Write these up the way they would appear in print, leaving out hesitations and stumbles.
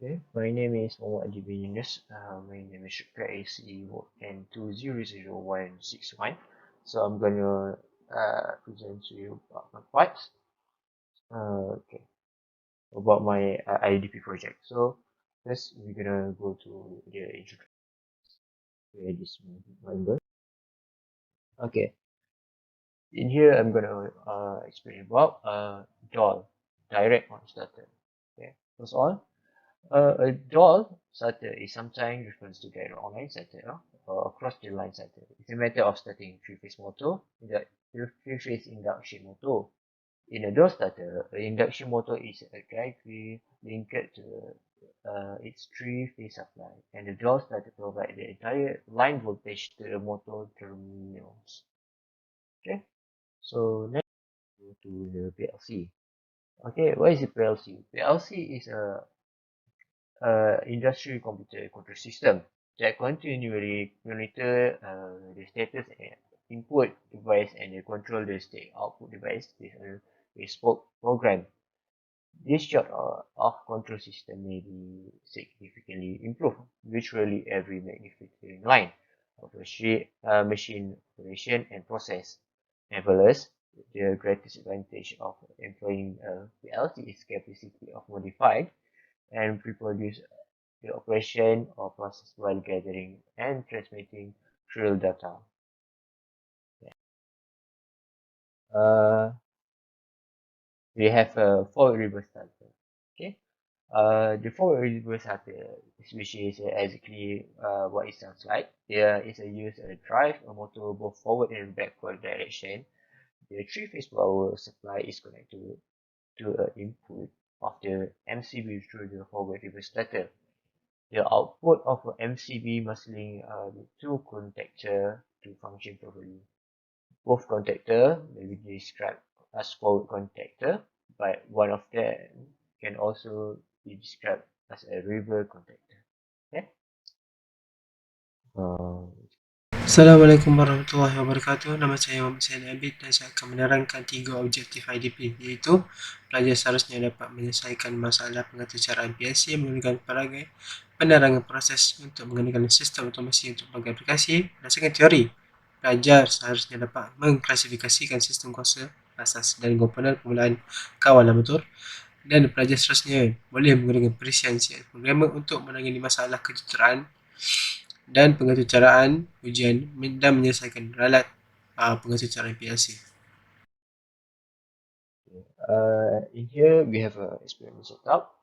Okay, my name is Muhammad Adibin Yunus. My name is ACE N200161. So I'm gonna present to you about my parts. Okay, about my IDP project. So first we're gonna go to the introduction where this member. Okay, in here I'm gonna explain about DOL, direct on starter. Okay, first of all, a DOL starter is sometimes referred to direct online starter or across the line starter. It's a matter of starting three-phase motor, three-phase induction motor. In a DOL starter, an induction motor is a drive wheel linked to its three-phase supply, and the DOL starter provides the entire line voltage to the motor terminals. Okay, so next go to the PLC. Okay, what is a PLC? PLC is a industrial computer control system that continually monitor the status and input device and control the state output device with a bespoke program. This sort of control system may be significantly improved virtually every manufacturing line of machine operation and process. Nevertheless, the greatest advantage of employing a PLC is capacity of modified and reproduce the operation or process while gathering and transmitting real data. Uh, we have a four reverse starter. Okay. The four reverse starter, which is exactly what it sounds like. There is a use a drive, a motor both forward and backward direction. The three-phase power supply is connected to an input of the MCB through the forward reverse starter. The output of a MCB must link the two contactors to function properly. Both contactors may be described as forward contactor, but one of them can also be described as a reverse contactor. Okay? Uh, Assalamualaikum warahmatullahi wabarakatuh. Nama saya Muhammad Said Abid dan saya akan menerangkan 3 objektif IDP, iaitu pelajar seharusnya dapat menyelesaikan masalah pengaturcaraan PLC menggunakan pelbagai penerangan proses untuk menggunakan sistem otomasi untuk pelbagai aplikasi. Berdasarkan teori, pelajar seharusnya dapat mengklasifikasikan sistem kuasa asas dan komponen permulaan kawalan motor, dan pelajar seterusnya boleh menggunakan perisian programmer untuk menangani masalah kejuruteraan dan pengaturcaraan ujian dan menyelesaikan ralat pengaturcaraan PLC. in here we have a experiment setup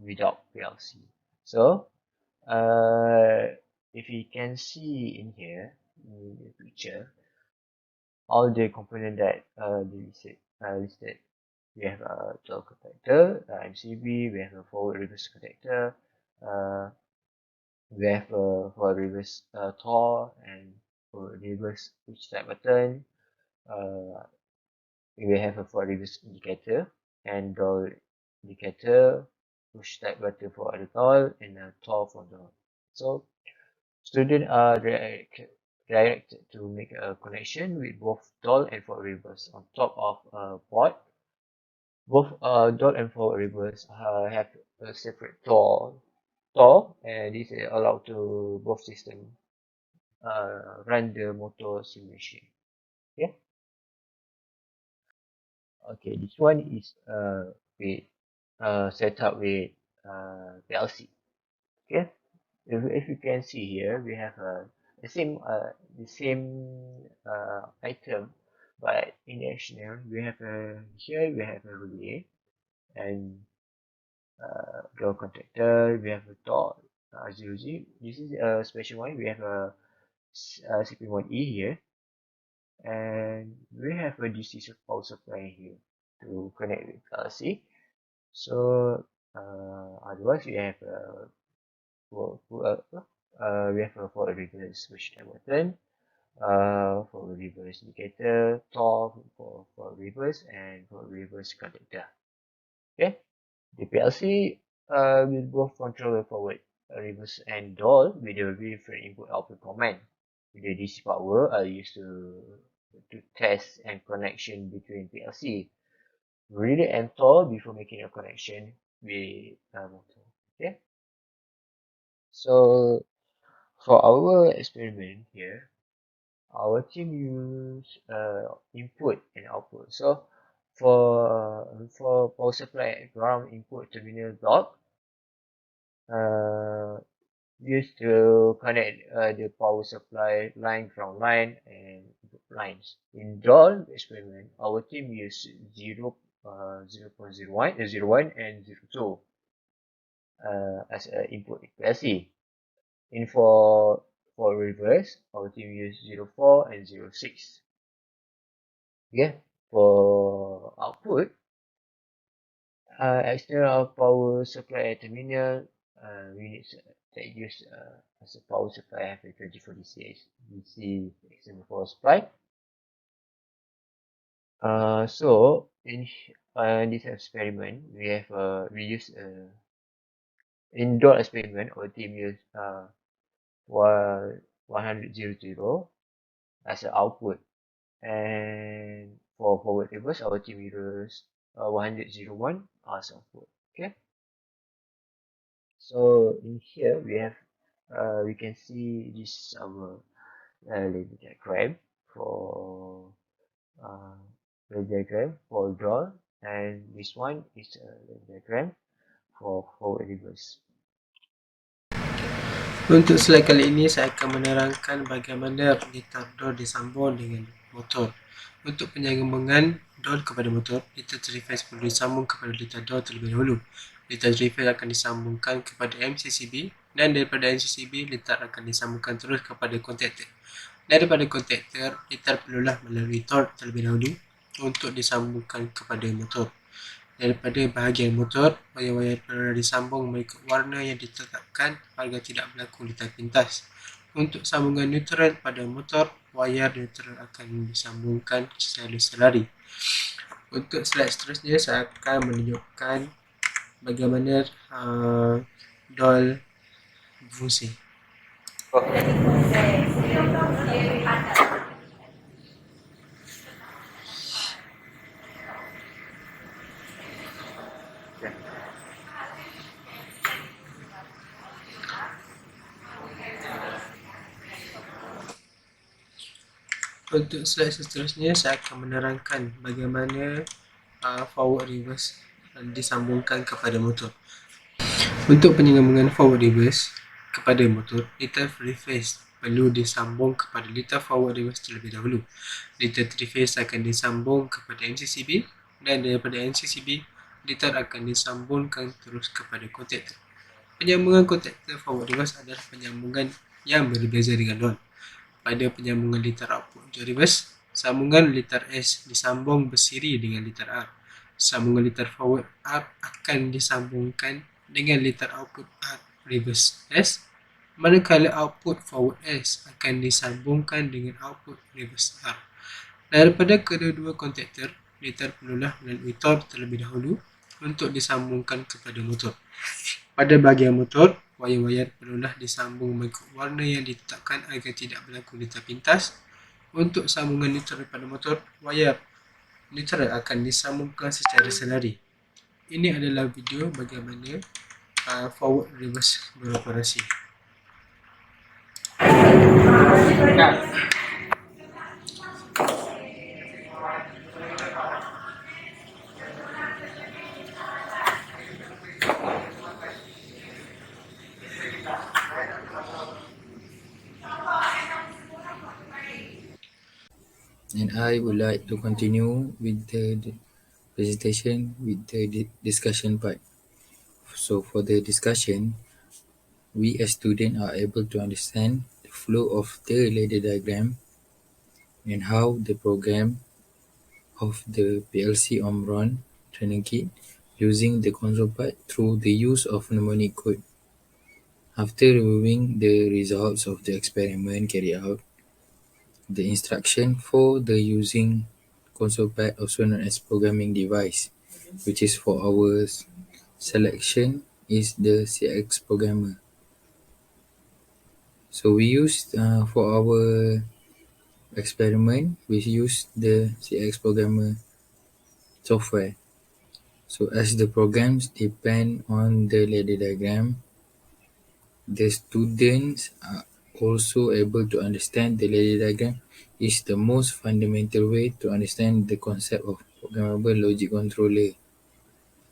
without PLC. So if you can see in here in the picture, all the component that listed. We have a dual contactor, MCB, we have a forward reverse contactor, uh, we have a forward reverse TOR and forward reverse push start button, uh, we have a forward reverse indicator and dual indicator, push start button for other TOR and a TOR for dual. So students are directed to make a connection with both dual and forward reverse on top of a board. Both dual and forward reverse have a separate TOR, and this allow to both system run the motor simulation. Okay, okay. This one is with set up with PLC. Okay, if you can see here, we have the same item, but in HTML we have a here we have a relay and draw contactor. We have a dot 00. This is a special one. We have a CP1E here, and we have a DC power supply here to connect with PLC. So otherwise we have a we have a for reverse switch button, for reverse indicator, TOR for reverse, and for reverse contactor. Okay, the PLC will both control the forward, reverse, and dual with a different input-output command. The DC power are used to test and connection between PLC. Relay and TOR before making a connection with motor. Okay, so for our experiment here, our team use input and output. So for power supply ground input terminal block, uh, used to connect the power supply line, ground line, and lines. In DOL experiment, our team used 0.01, 01 and 02 as input PLC. In for reverse, our team used 04 and 06. Okay, for output, external power supply terminal units that use as a power supply have a 24 DC external power supply. So in this experiment, we use indoor experiment. Our team use 100 as an output, and for forward reverse, our team uses 101 as output. Okay. So in here we can see this our label diagram for uh, label diagram for draw, and this one is a label diagram for forward reverse. Untuk slide kali ini saya akan menerangkan bagaimana liter door disambung dengan motor. Untuk penyambungan door kepada motor, liter 3 phase perlu disambung kepada liter door terlebih dahulu. Liter 3 phase akan disambungkan kepada MCCB, dan daripada MCCB liter akan disambungkan terus kepada kontaktor. Daripada kontaktor, liter perlulah melalui torque terlebih dahulu untuk disambungkan kepada motor. Daripada bahagian motor, wayar-wayar perlu disambung mengikut warna yang ditetapkan agar tidak berlaku litar pintas. Untuk sambungan neutral pada motor, wayar neutral akan disambungkan secara selari. Untuk slide seterusnya, saya akan menunjukkan bagaimana DOL berfungsi. Untuk slide seterusnya, saya akan menerangkan bagaimana forward reverse disambungkan kepada motor. Untuk penyambungan forward reverse kepada motor, liter 3 phase perlu disambung kepada liter forward reverse terlebih dahulu. Liter 3 phase akan disambung kepada MCCB, dan daripada MCCB, liter akan disambungkan terus kepada kontaktor. Penyambungan kontaktor forward reverse adalah penyambungan yang berbeza dengan DOL. Pada penyambungan liter output reverse, sambungan liter S disambung bersiri dengan liter R. Sambungan liter forward R akan disambungkan dengan liter output R reverse S, manakala output forward S akan disambungkan dengan output reverse R. Daripada kedua-dua kontaktor, liter perlulah melalui torque terlebih dahulu untuk disambungkan kepada motor. Pada bahagian motor, wayar-wayar perlulah disambung mengikut warna yang ditetapkan agar tidak berlaku litar pintas. Untuk sambungan neutral pada motor, wayar neutral akan disambungkan secara selari. Ini adalah video bagaimana forward reverse beroperasi. And I would like to continue with the presentation with the discussion part. So for the discussion, we as students are able to understand the flow of the ladder diagram and how the program of the PLC Omron training kit using the console part through the use of mnemonic code. After reviewing the results of the experiment carried out, the instruction for the using console pad, also known as programming device, which is for our selection, is the CX programmer. So we used for our experiment, we used the CX programmer software. So as the programs depend on the ladder diagram, the students are also able to understand the ladder diagram is the most fundamental way to understand the concept of programmable logic controller.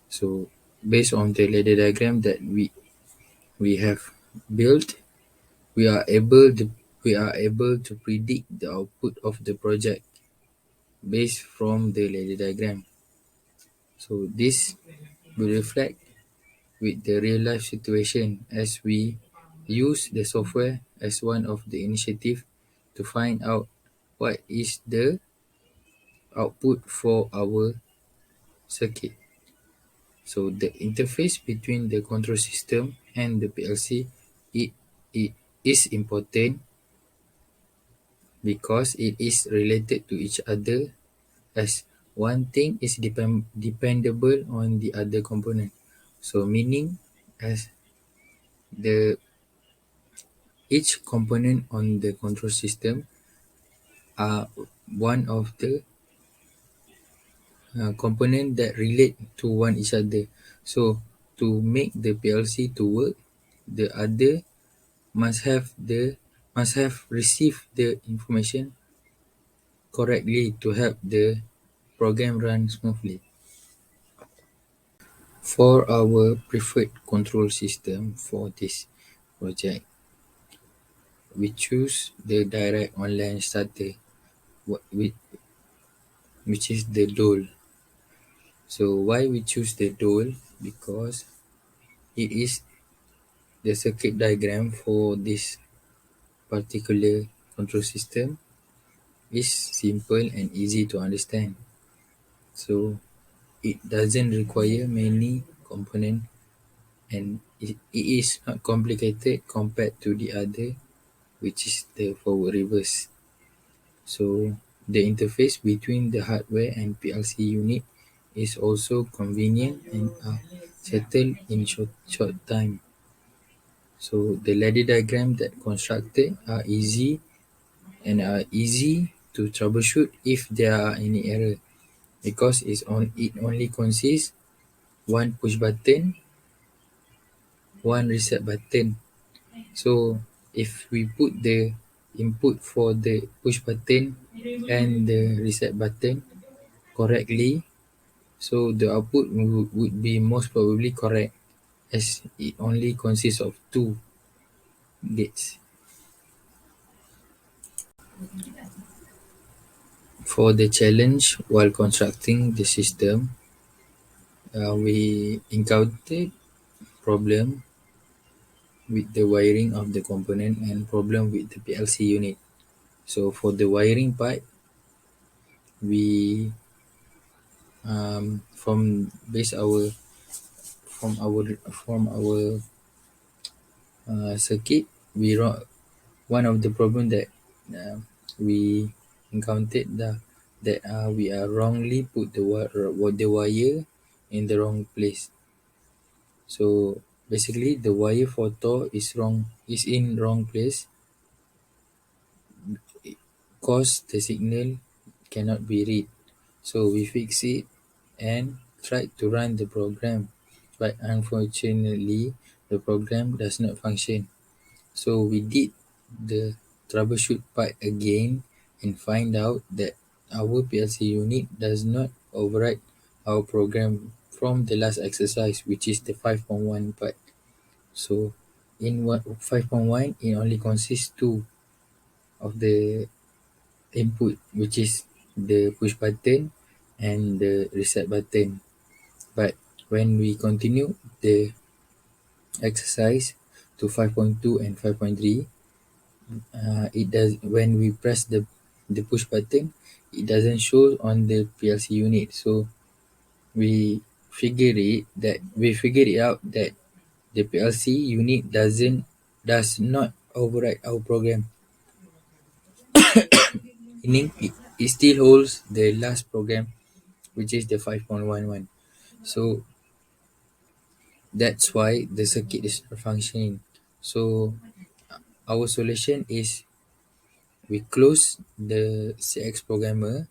So based on the ladder diagram that we have built, we are able to predict the output of the project based from the ladder diagram. So this will reflect with the real life situation as we use the software as one of the initiative to find out what is the output for our circuit. So the interface between the control system and the PLC it is important because it is related to each other as one thing is dependable on the other component. So meaning as the each component on the control system are one of the component that relate to one each other. So to make the PLC to work, the other must have the must have received the information correctly to help the program run smoothly. For our preferred control system for this project, we choose the direct online starter, which is the DOL. So why we choose the DOL? Because it is the circuit diagram for this particular control system is simple and easy to understand. So it doesn't require many components and it is not complicated compared to the other, which is the forward reverse. So the interface between the hardware and PLC unit is also convenient and settled in short time. So the ladder diagram that constructed are easy to troubleshoot if there are any error because it only consists one push button, one reset button. So if we put the input for the push button and the reset button correctly, so the output would be most probably correct as it only consists of two gates. For the challenge while constructing the system, we encountered problem with the wiring of the component and problem with the PLC unit. So for the wiring part, we from base our from our circuit, one of the problem that uh, we encountered that we are wrongly put the wire in the wrong place. So basically, the wire for Tor is in wrong place, cause the signal cannot be read. So we fix it and tried to run the program, but unfortunately, the program does not function. So we did the troubleshoot part again and find out that our PLC unit does not override our program from the last exercise, which is the 5.1 part. So in 5.1, it only consists two of the input, which is the push button and the reset button. But when we continue the exercise to 5.2 and 5.3, it does when we press the push button, it doesn't show on the PLC unit. So we figured it out that the PLC unit does not override our program, meaning it still holds the last program, which is the 5.11. So that's why the circuit is not functioning. So our solution is we close the CX programmer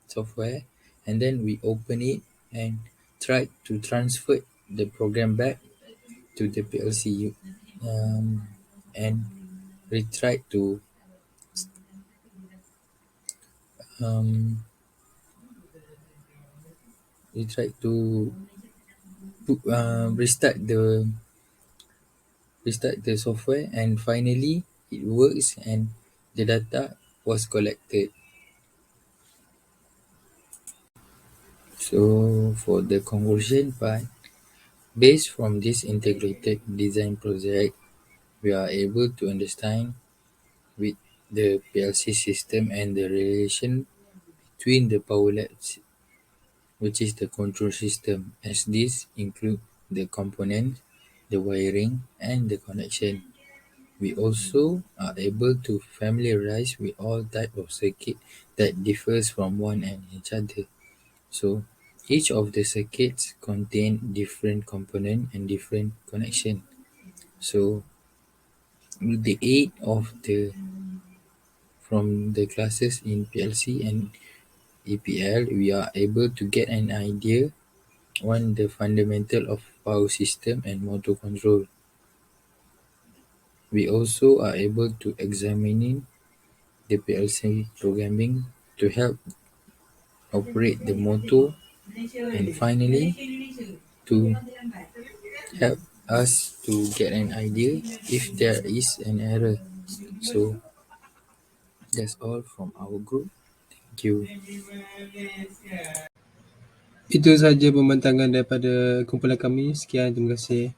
software and then we open it and tried to transfer the program back to the PLC and we tried to um, restart the software, and finally it works and the data was collected. So for the conversion part, based from this integrated design project, we are able to understand with the PLC system and the relation between the power labs, which is the control system, as these include the components, the wiring, and the connection. We also are able to familiarize with all type of circuit that differs from one and each other. So each of the circuits contain different component and different connection. So with the aid of the from the classes in PLC and EPL, we are able to get an idea on the fundamental of power system and motor control. We also are able to examine the PLC programming to help operate the motor, and finally to help us to get an idea if there is an error. So that's all from our group. Thank you. Itu sahaja pembincangan daripada kumpulan kami. Sekian, terima kasih.